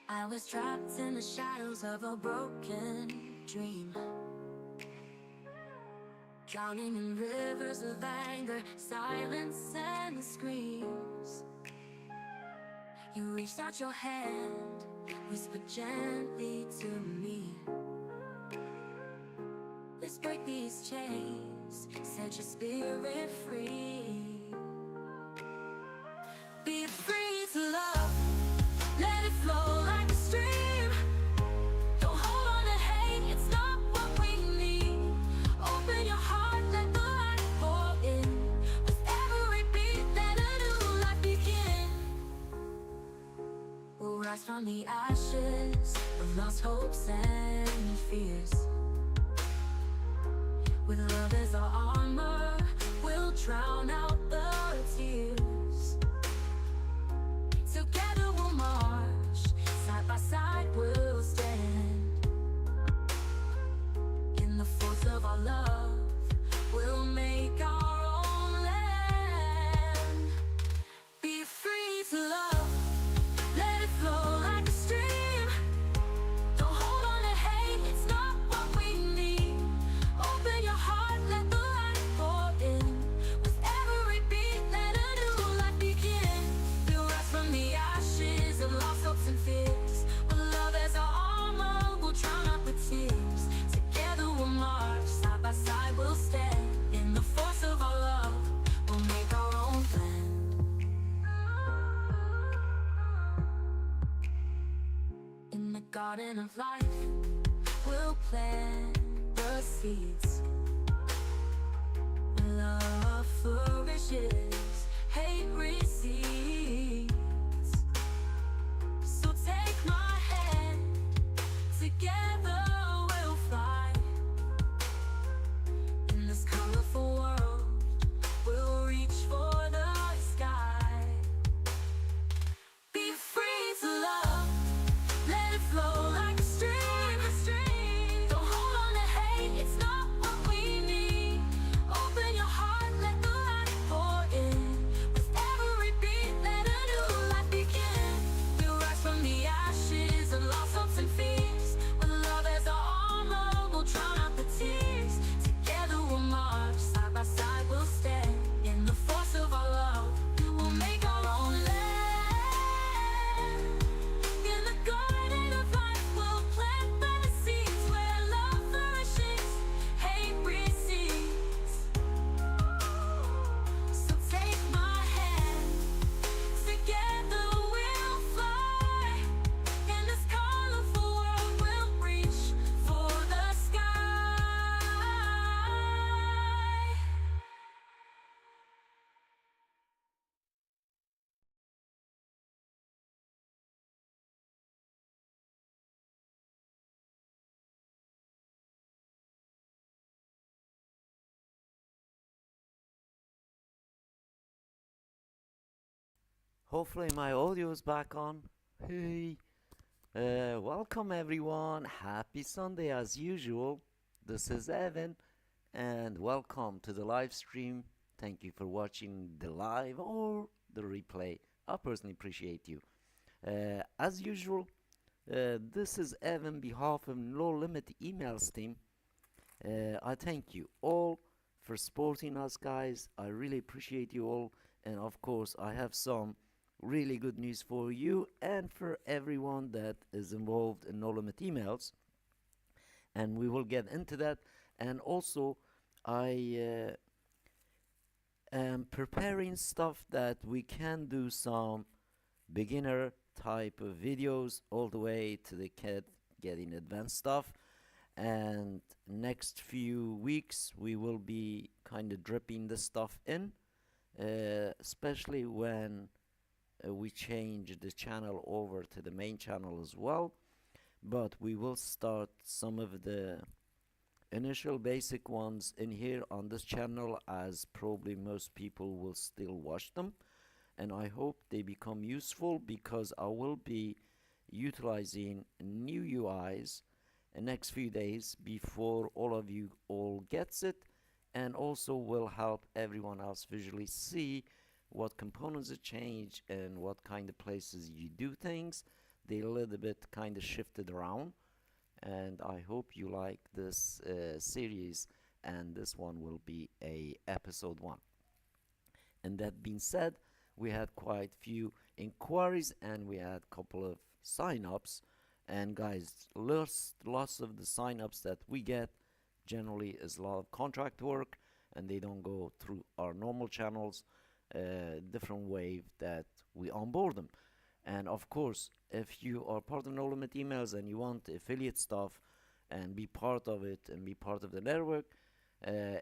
I was trapped in the shadows of a broken dream, drowning in rivers of anger, silence and screams. You reached out your hand, whispered gently to me. Let's break these chains, set your spirit free. Be free to love, let it flow like a stream. Don't hold on to hate, it's not what we need. Open your heart, let the light pour in. With every beat, let a new life begin. We'll rise from the ashes of lost hopes and fears. With love as our armor, we'll drown out the tears. Together we'll march, side by side we'll stand. In the force of our love, we'll make our own land. Be free to love, let it flow like a stream. Don't hold on to hate, it's not what we need. Open your heart, let the light pour in. With every beat, let a new life begin. We'll rise from the ashes of lost hopes and fears. With love as our armor, we'll drown out the tears. Together we'll march, side by side we'll stand. In the force of our love, we'll make our own land. In the garden of life, we'll plant the seeds. Love flourishes, hate recedes. So take my hand, together we'll fly. In this colorful world, we'll reach for the sky. Be free to love, let it flow like a stream. Don't hold on to hate, it's not what we need. Open your heart, let the light pour in. With every beat, let a new life begin. We'll rise from the ashes of lost hopes and fears. With love as our armor, we'll drown out the tears. Together we'll march, side by side we'll stand. In the force of our love, we'll make our own land. In the garden of life, we'll plant the seeds. Where love flourishes, hate recedes. So take my hand, together we'll fly. In this colorful world, we'll reach for the sky. Hopefully my audio is back on. Hey, welcome everyone. Happy Sunday as usual. This is Evan, and welcome to the live stream. Thank you for watching the live or the replay. I personally appreciate you. As usual, this is Evan, behalf of No Limit Emails team. I thank you all for supporting us, guys. I really appreciate you all, and of course, I have some really good news for you and for everyone that is involved in No Limit Emails, and we will get into that. And also, I am preparing stuff that we can do some beginner type of videos all the way to the kid getting advanced stuff. And next few weeks we will be kind of dripping the stuff in, especially when we change the channel over to the main channel as well. But we will start some of the initial basic ones in here on this channel, as probably most people will still watch them, and I hope they become useful, because I will be utilizing new UIs the next few days before all of you all gets it, and also will help everyone else visually see what components are changed and what kind of places you do things. They a little bit kind of shifted around, and I hope you like this series, and this one will be a episode 1. And that being said, we had quite few inquiries and we had a couple of sign-ups. And guys, lots of the sign-ups that we get generally is a lot of contract work, and they don't go through our normal channels, different way that we onboard them. And of course, if you are part of No Limit Emails and you want affiliate stuff and be part of it and be part of the network,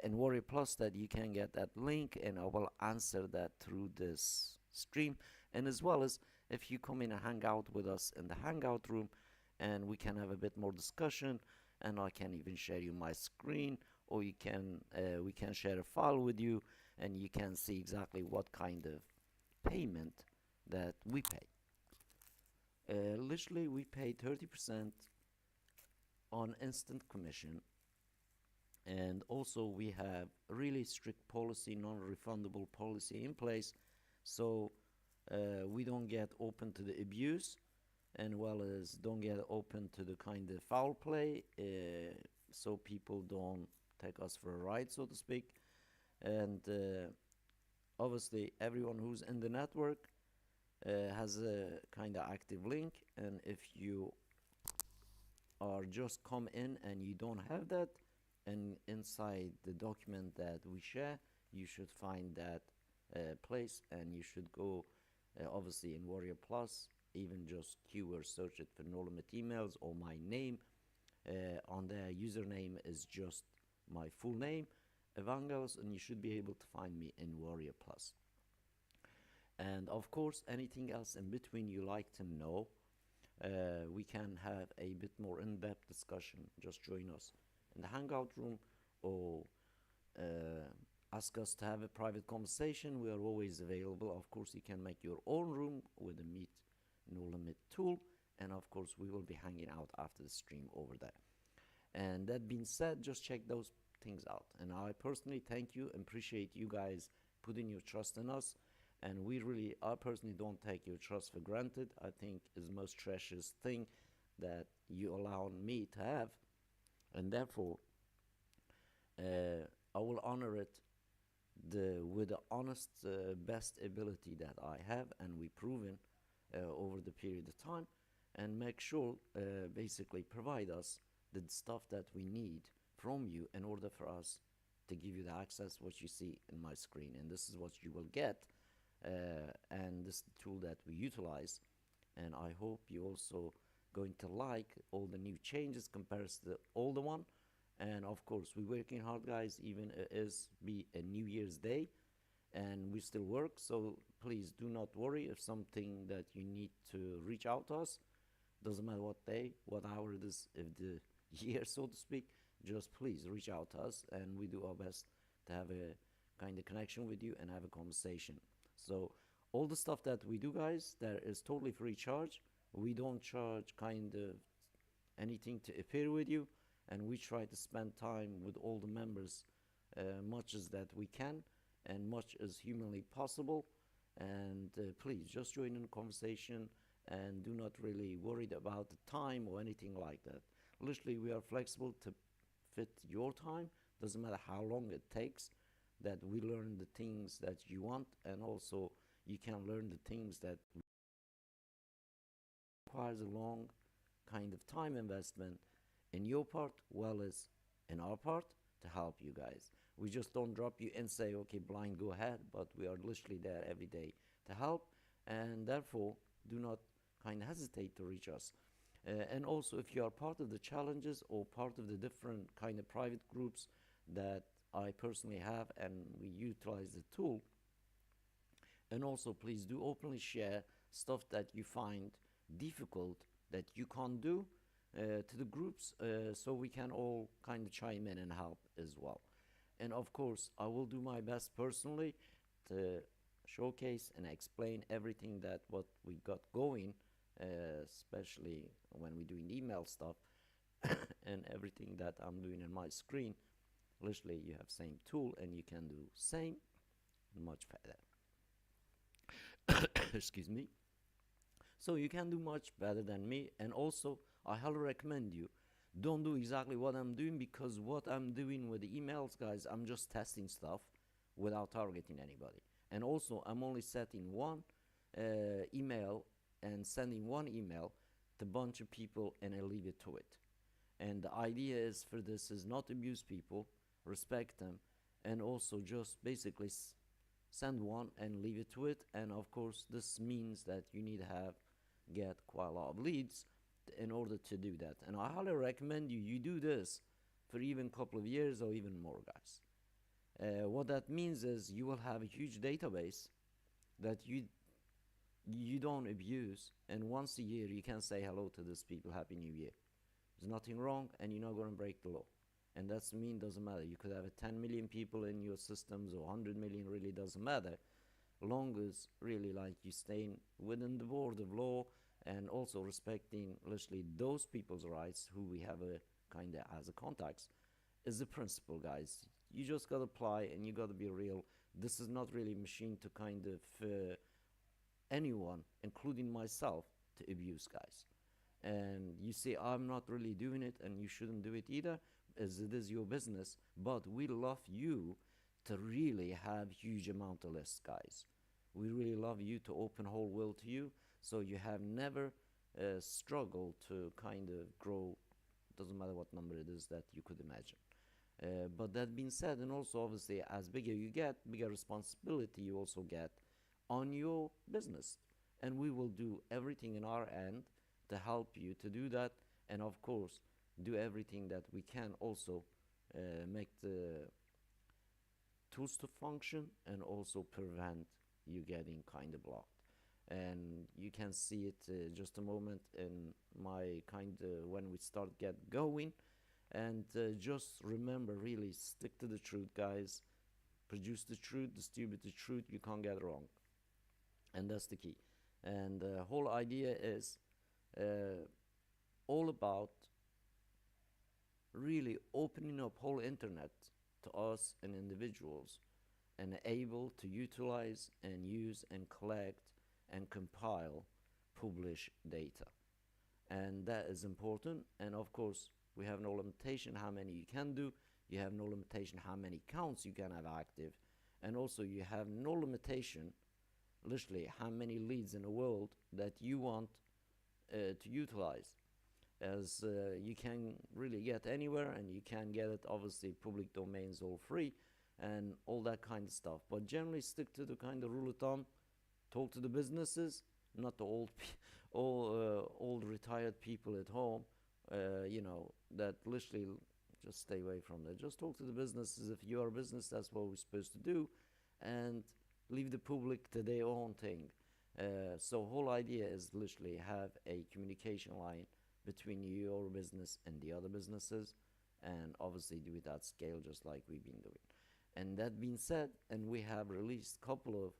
in Warrior Plus, that you can get that link, and I will answer that through this stream. And as well as if you come in and hang out with us in the hangout room, and we can have a bit more discussion, and I can even share you my screen, or we can share a file with you, and you can see exactly what kind of payment that we pay. Literally, we pay 30% on instant commission, and also we have really strict policy, non-refundable policy in place, so we don't get open to the abuse, and well as don't get open to the kind of foul play, so people don't take us for a ride, so to speak. And obviously everyone who's in the network has a kind of active link, and if you are just come in and you don't have that, and inside the document that we share, you should find that place, and you should go obviously in Warrior Plus, even just keyword search it for No Limit Emails or my name. On the username is just my full name, Evangelos, and you should be able to find me in Warrior Plus. And of course, anything else in between you like to know, we can have a bit more in-depth discussion. Just join us in the hangout room, or ask us to have a private conversation. We are always available. Of course, you can make your own room with the Meet No Limit tool, and of course we will be hanging out after the stream over there. And that being said, just check those things out, and I personally thank you and appreciate you guys putting your trust in us. And I personally don't take your trust for granted. I think is the most precious thing that you allow me to have, and therefore I will honor it with the honest best ability that I have, and we proven over the period of time, and make sure basically provide us the stuff that we need from you in order for us to give you the access what you see in my screen. And this is what you will get, and this is the tool that we utilize. And I hope you also going to like all the new changes compared to the older one. And of course we're working hard, guys, even it is be a New Year's Day and we still work, so please do not worry if something that you need to reach out to us, doesn't matter what day, what hour it is, if the year, so to speak, just please reach out to us, and we do our best to have a kind of connection with you and have a conversation. So all the stuff that we do, guys, that is totally free charge. We don't charge kind of anything to appear with you, and we try to spend time with all the members much as that we can and much as humanly possible. And please just join in the conversation and do not really worried about the time or anything like that. Literally, we are flexible to fit your time. Doesn't matter how long it takes, that we learn the things that you want, and also you can learn the things that requires a long kind of time investment in your part, well as in our part, to help you guys. We just don't drop you and say, okay, blind, go ahead, but we are literally there every day to help, and therefore do not kind of hesitate to reach us. And also, if you are part of the challenges or part of the different kind of private groups that I personally have, and we utilize the tool, and also please do openly share stuff that you find difficult that you can't do to the groups, so we can all kind of chime in and help as well. And of course, I will do my best personally to showcase and explain everything that what we got going, especially when we're doing email stuff and everything that I'm doing in my screen. Literally, you have same tool and you can do same much better. excuse me. So you can do much better than me, and also I highly recommend you don't do exactly what I'm doing, because what I'm doing with the emails, guys, I'm just testing stuff without targeting anybody. And also I'm only setting one email and sending one email to a bunch of people, and I leave it to it. And the idea is for this is not abuse people, respect them, and also just basically send one and leave it to it. And of course this means that you need to have get quite a lot of leads in order to do that. And I highly recommend you do this for even a couple of years or even more, guys. What that means is you will have a huge database that you don't abuse, and once a year you can say hello to these people, happy new year. There's nothing wrong, and you're not going to break the law. And that's mean doesn't matter. You could have 10 million people in your systems or 100 million, really doesn't matter, long as really like you staying within the board of law, and also respecting literally those people's rights who we have a kind of as a contacts is the principle, guys. You just gotta apply, and you gotta be real. This is not really a machine to kind of anyone, including myself, to abuse, guys. And you say I'm not really doing it, and you shouldn't do it either, as it is your business. But we love you to really have huge amount of lists, guys. We really love you to open whole world to you, so you have never struggled to kind of grow. Doesn't matter what number it is that you could imagine. But that being said, and also obviously as bigger you get, bigger responsibility you also get on your business, and we will do everything in our end to help you to do that, and of course do everything that we can also make the tools to function, and also prevent you getting kind of blocked. And you can see it just a moment in my kind of when we start get going. And just remember, really stick to the truth, guys. Produce the truth, distribute the truth. You can't get it wrong, and that's the key. And the whole idea is all about really opening up whole internet to us and individuals, and able to utilize and use and collect and compile publish data. And that is important. And of course we have no limitation how many you can do. You have no limitation how many accounts you can have active, and also you have no limitation literally how many leads in the world that you want to utilize, as you can really get anywhere, and you can get it obviously public domains all free and all that kind of stuff. But generally stick to the kind of rule of thumb. Talk to the businesses, not the old retired people at home, that literally just stay away from that. Just talk to the businesses. If you are a business, that's what we're supposed to do, and leave the public to their own thing. So whole idea is literally have a communication line between your business and the other businesses, and obviously do it at scale just like we've been doing. And that being said, and we have released a couple of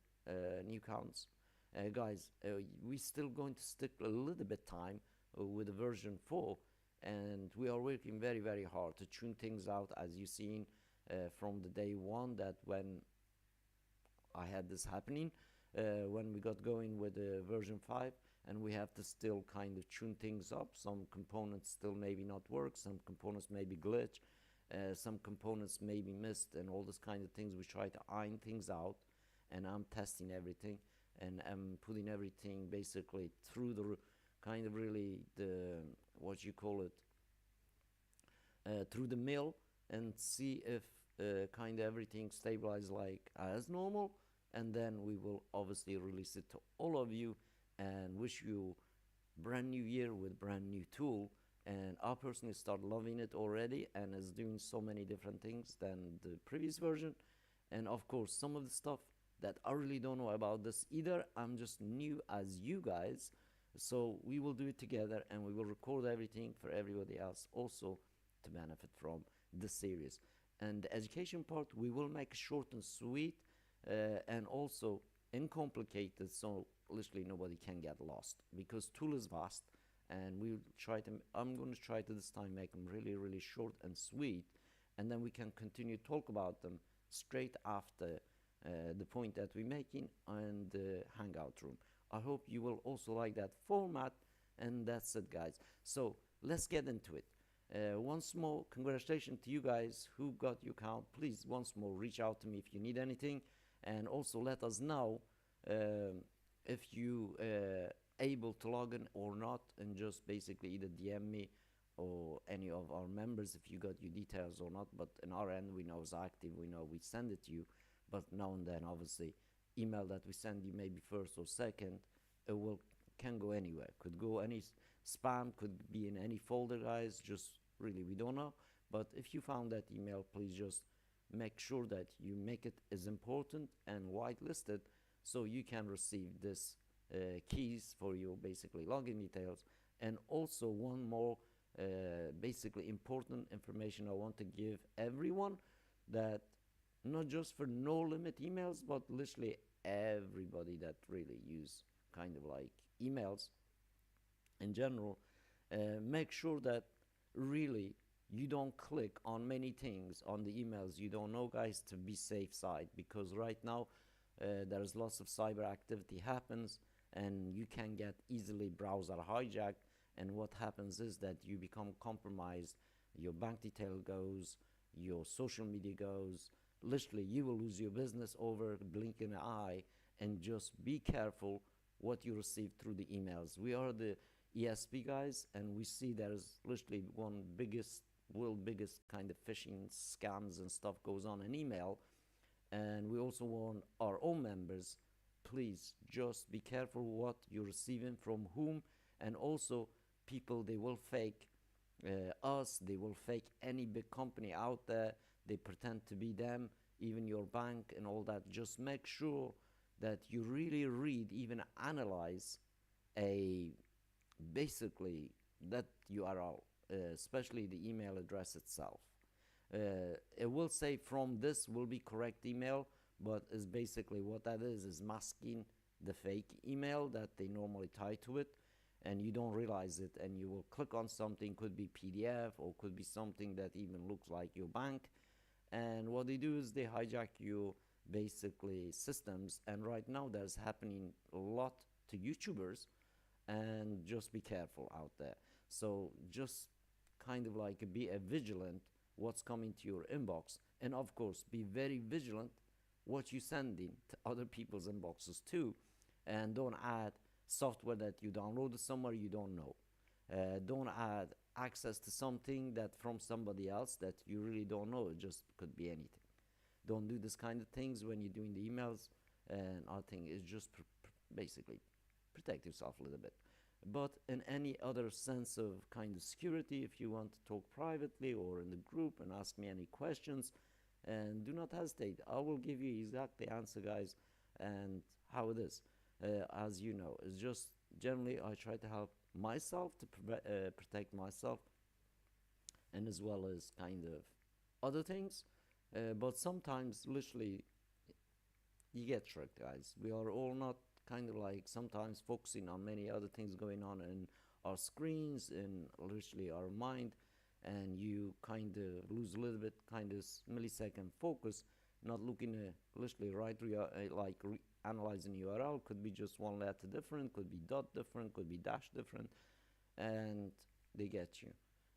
new counts, guys, we still going to stick a little bit time with the version 4, and we are working very very hard to tune things out, as you've seen from the day one, that when I had this happening, when we got going with version 5, and we have to still kind of tune things up. Some components still maybe not work, some components maybe glitch, some components maybe missed, and all this kind of things. We try to iron things out, and I'm testing everything, and I'm putting everything basically through the kind of really the what you call it through the mill, and see if kind of everything stabilizes like as normal. And then we will obviously release it to all of you, and wish you brand new year with brand new tool. And I personally start loving it already, and is doing so many different things than the previous version. And of course some of the stuff that I really don't know about this either, I'm just new as you guys, so we will do it together, and we will record everything for everybody else also to benefit from this series. And the education part we will make short and sweet, and also uncomplicated, so literally nobody can get lost, because tool is vast. And I'm going to try to this time make them really really short and sweet, and then we can continue to talk about them straight after the point that we're making and the hangout room. I hope you will also like that format, and that's it, guys. So let's get into it. Once more, congratulations to you guys who got your account. Please, once more, reach out to me if you need anything, and also let us know if you able to log in or not, and just basically either DM me or any of our members if you got your details or not. But in our end, we know it's active, we know we send it to you, but now and then, obviously, email that we send you, maybe first or second, it will can go anywhere, could go any spam, could be in any folder, guys. Just really, we don't know. But if you found that email, please just make sure that you make it as important and whitelisted, so you can receive this keys for your basically login details. And also one more basically important information I want to give everyone, that not just for no limit emails, but literally everybody that really use kind of like emails in general, make sure that really you don't click on many things on the emails you don't know, guys, to be safe side, because right now there's lots of cyber activity happens, and you can get easily browser hijacked. And what happens is that you become compromised, your bank detail goes, your social media goes, literally you will lose your business over blinking an eye. And just be careful what you receive through the emails. We are the ESP guys, and we see there's literally one world biggest kind of phishing scams and stuff goes on in email. And we also warn our own members, please just be careful what you're receiving from whom. And also, people, they will fake us, they will fake any big company out there, they pretend to be them, even your bank and all that. Just make sure that you really read, even analyze basically that URL, especially the email address itself. It will say from this will be correct email, but is basically what that is masking the fake email that they normally tie to it, and you don't realize it, and you will click on something, could be PDF or could be something that even looks like your bank. And what they do is they hijack your basically systems, and right now there's happening a lot to YouTubers, and just be careful out there. So just kind of like be a vigilant what's coming to your inbox, and of course be very vigilant what you sending to other people's inboxes too. And don't add software that you downloaded somewhere you don't know. Don't add access to something that from somebody else that you really don't know. It just could be anything. Don't do this kind of things when you're doing the emails. And I think it's just basically protect yourself a little bit. But in any other sense of kind of security, if you want to talk privately or in the group and ask me any questions, and do not hesitate, I will give you exactly answer, guys, and how it is. As you know, it's just generally I try to help myself to protect myself, and as well as kind of other things. But sometimes literally you get tricked, guys. We are all not kind of like sometimes focusing on many other things going on in our screens and literally our mind, and you kind of lose a little bit kind of millisecond focus, not looking at literally right analyzing URL. Could be just one letter different, could be dot different, could be dash different, and they get you.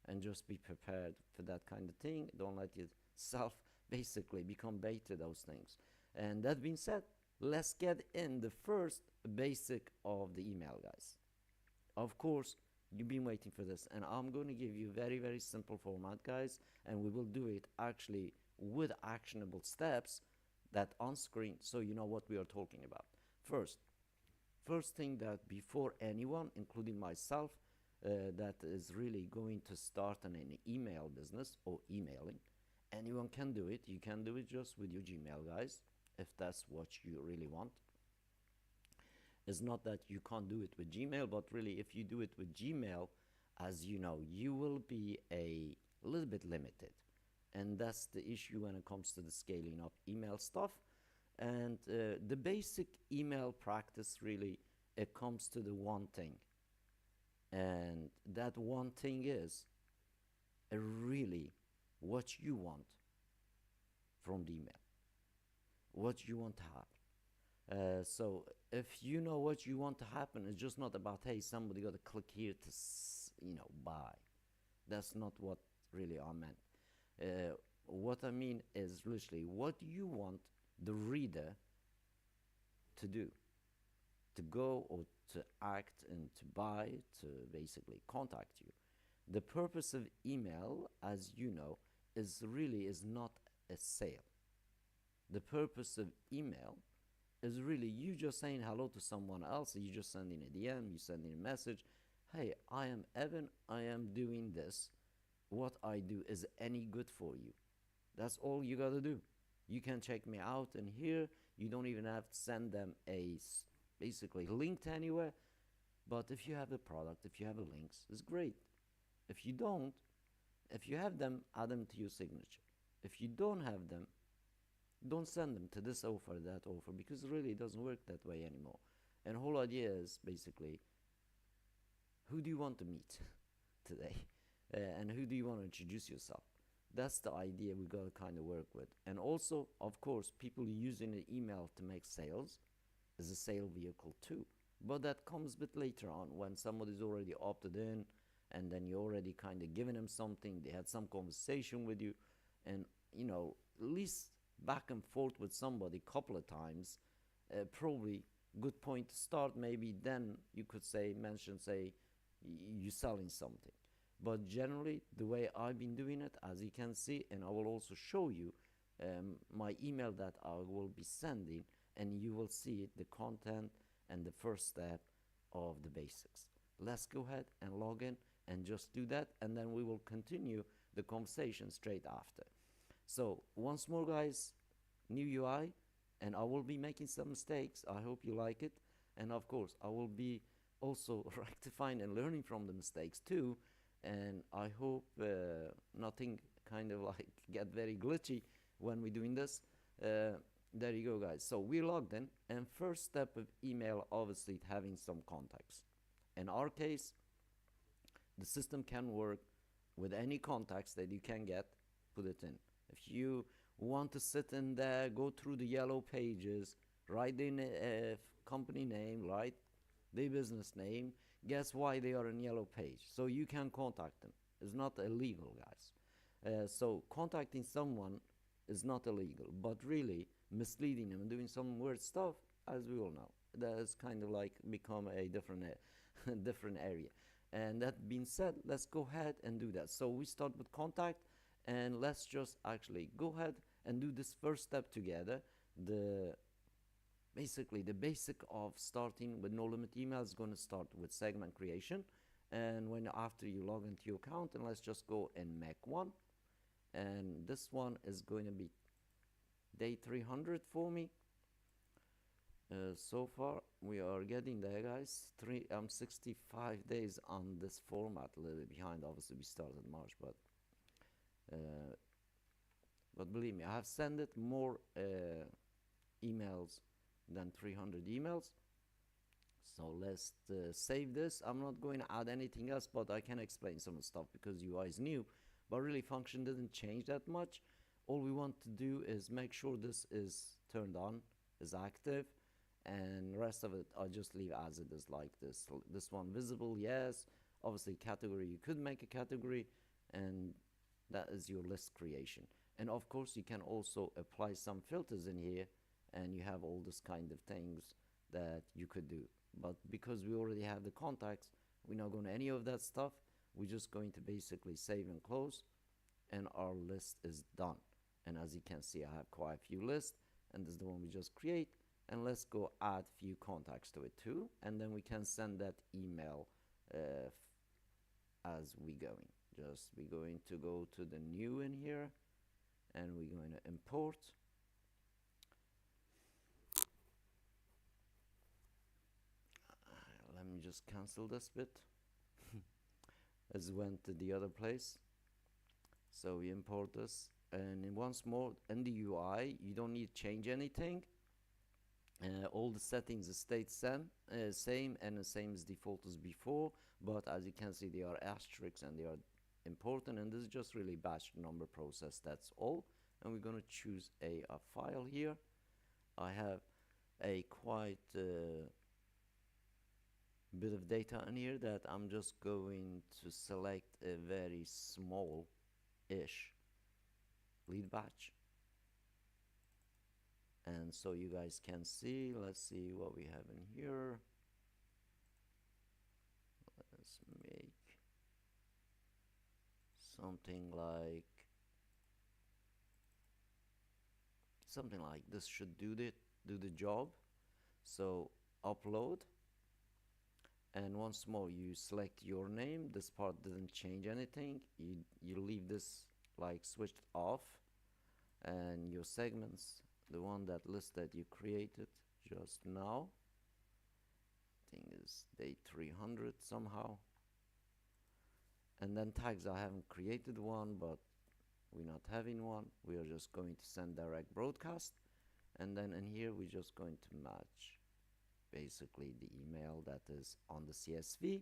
And just be prepared for that kind of thing. Don't let yourself basically become bait to those things. And that being said, let's get in the first basic of the email, guys. Of course, you've been waiting for this, and I'm going to give you very, very simple format, guys, and we will do it actually with actionable steps that on screen, so you know what we are talking about. First thing, that before anyone, including myself, that is really going to start an email business or emailing, anyone can do it. You can do it just with your Gmail, guys, if that's what you really want. It's not that you can't do it with Gmail, but really if you do it with Gmail, as you know, you will be a little bit limited. And that's the issue when it comes to the scaling up email stuff. And the basic email practice, really, it comes to the one thing. And that one thing is really what you want from the email. what you want to happen. So if you know what you want to happen, it's just not about, hey, somebody got to click here to buy. That's not what really I meant. What I mean is literally what you want the reader to do, to go or to act and to buy, to basically contact you. The purpose of email, as you know, is not a sale. The purpose of email is really you just saying hello to someone else. You just sending a DM, you sending a message. Hey, I am Evan. I am doing this. What I do is any good for you. That's all you gotta do. You can check me out in here. You don't even have to send them a basically link to anywhere. But if you have a product, if you have a links, it's great. If you don't, if you have them, add them to your signature. If you don't have them, don't send them to this offer, that offer, because really it doesn't work that way anymore. And the whole idea is basically, who do you want to meet today? And who do you want to introduce yourself? That's the idea we got to kind of work with. And also, of course, people using an email to make sales is a sale vehicle too. But that comes a bit later on when somebody's already opted in, and then you already kind of given them something. They had some conversation with you, and at least back and forth with somebody a couple of times. Probably good point to start. Maybe then you could mention you selling something. But generally, the way I've been doing it, as you can see, and I will also show you my email that I will be sending, and you will see it, the content and the first step of the basics. Let's go ahead and log in and just do that, and then we will continue the conversation straight after. So once more, guys, new UI, and I will be making some mistakes. I hope you like it, and of course I will be also rectifying and learning from the mistakes too, and I hope nothing kind of like get very glitchy when we're doing this. There you go, guys. So we logged in, and first step of email, obviously having some contacts. In our case, the system can work with any contacts that you can get, put it in. If you want to sit in there, go through the yellow pages, write the company name, write the business name, guess why they are in yellow page. So you can contact them. It's not illegal, guys. So contacting someone is not illegal, but really misleading them and doing some weird stuff, as we all know, that has kind of like become a different different area. And that being said, let's go ahead and do that. So we start with contact, and let's just actually go ahead and do this first step together. Basically the basic of starting with no limit email is going to start with segment creation. And after you log into your account, and let's just go and make one. And this one is going to be day 300 for me. So far we are getting there, guys. 65 days on this format, a little bit behind. Obviously we started March, but believe me, I have sent it more emails than 300 emails. So let's save this. I'm not going to add anything else, but I can explain some stuff because UI is new, but really function didn't change that much. All we want to do is make sure this is turned on, is active, and the rest of it I'll just leave as it is, like this. This one visible, yes. Obviously category, you could make a category, and that is your list creation. And of course you can also apply some filters in here, and you have all this kind of things that you could do. But because we already have the contacts, we're not going to any of that stuff. We're just going to basically save and close, and our list is done. And as you can see, I have quite a few lists, and this is the one we just create. And let's go add few contacts to it too, and then we can send that email as we going. Just we're going to go to the new in here, and we're going to import. Let me just cancel this bit. As went to the other place. So we import this, and once more in the UI, you don't need to change anything. All the settings stayed same and the same as default as before, but as you can see, they are asterisks and they are important, and this is just really batch number process, that's all. And we're going to choose a file here, I have a quite bit of data in here that I'm just going to select a very small-ish lead batch, and so you guys can see. Let's see what we have in here. Let's make something like this should do the job. So upload, and once more you select your name. This part didn't change anything. You leave this like switched off, and your segments, the one that list that you created just now, I think is day 300 somehow. And then tags, I haven't created one, but we're not having one. We are just going to send direct broadcast, and then in here we're just going to match basically the email that is on the CSV,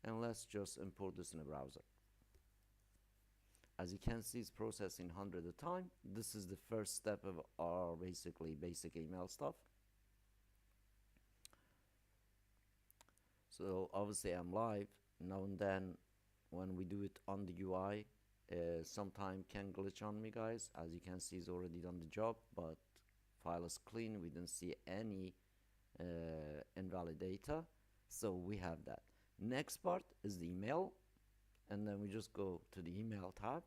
and let's just import this in a browser. As you can see, it's processing 100 at a time. This is the first step of our basically basic email stuff. So obviously I'm live now, and then when we do it on the UI, sometime can glitch on me, guys. As you can see, it's already done the job, but file is clean. We didn't see any invalid data, so we have that. Next part is the email, and then we just go to the email tab,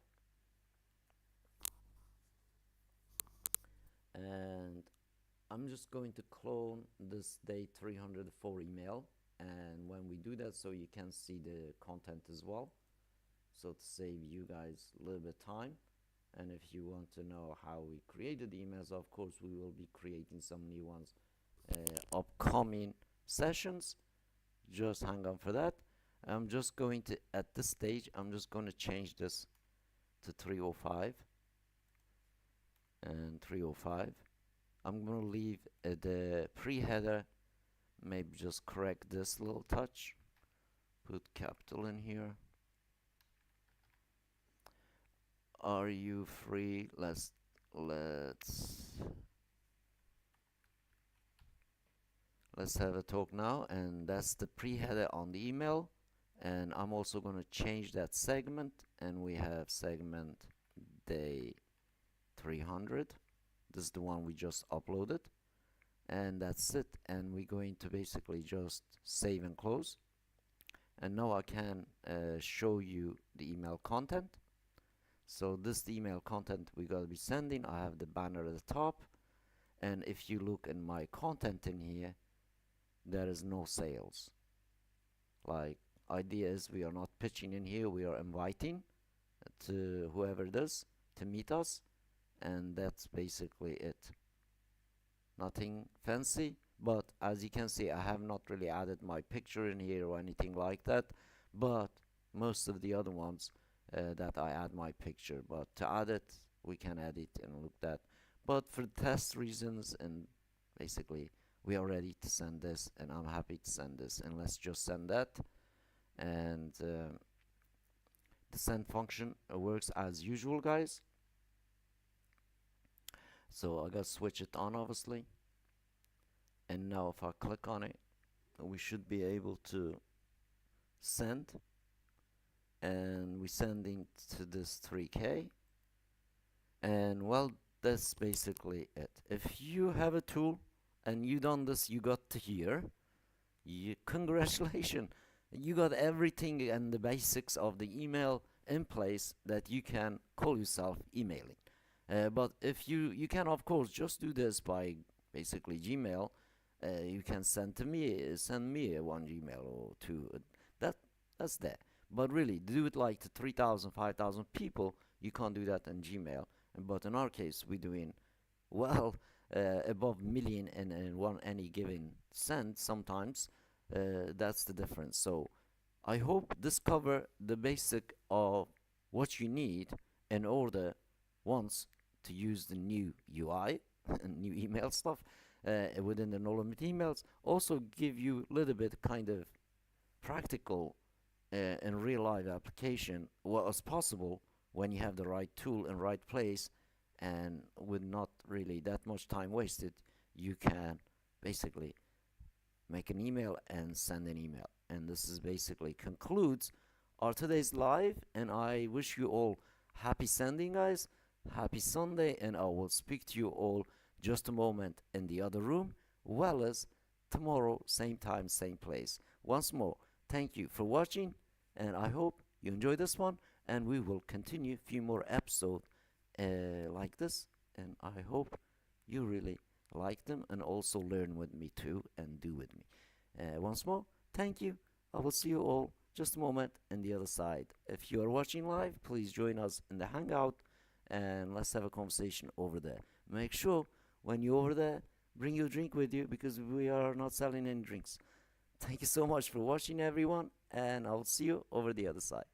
and I'm just going to clone this day 304 email, and when we do that, so you can see the content as well, so to save you guys a little bit time. And if you want to know how we created the emails, of course we will be creating some new ones upcoming sessions. Just hang on for that. I'm just going to, at this stage, I'm just going to change this to 305 and 305. I'm going to leave the pre-header, maybe just correct this little touch, put capital in here. Are you free? Let's have a talk now, and that's the pre-header on the email. And I'm also going to change that segment, and we have segment day 300. This is the one we just uploaded, and that's it. And we're going to basically just save and close, and now I can show you the email content. So this is the email content we're going to be sending. I have the banner at the top, and if you look in my content in here, there is no sales. Like, idea is we are not pitching in here, we are inviting to whoever it is to meet us, and that's basically it. Nothing fancy, but as you can see, I have not really added my picture in here or anything like that, but most of the other ones that I add my picture. But to add it, we can add it and look that. But for test reasons, and basically we are ready to send this, and I'm happy to send this, and let's just send that. And the send function works as usual, guys. So I gotta switch it on, obviously, and now if I click on it, we should be able to send, and we're sending to this 3K, and well, that's basically it. If you have a tool and you done this, you got to here, congratulations, you got everything and the basics of the email in place that you can call yourself emailing. But if you can, of course, just do this by basically Gmail. You can send me one Gmail or two. That's there. But really, do it like to 3,000, 5,000 people. You can't do that in Gmail. But in our case, we're doing well above million in one any given send. Sometimes that's the difference. So I hope this cover the basic of what you need in order once to use the new UI and new email stuff within the no limit emails. Also give you a little bit kind of practical in real life application what is possible when you have the right tool in right place, and with not really that much time wasted. you can basically make an email and send an email. And this is basically concludes our today's live, and I wish you all happy sending, guys. Happy Sunday, and I will speak to you all just a moment in the other room, well as tomorrow, same time, same place. Once more, thank you for watching, and I hope you enjoy this one, and we will continue a few more episodes like this, and I hope you really like them and also learn with me too and do with me. Once more, thank you. I will see you all just a moment in the other side. If you are watching live, please join us in the hangout and let's have a conversation over there. Make sure when you're over there, bring your drink with you because we are not selling any drinks. Thank you so much for watching, everyone, and I'll see you over the other side.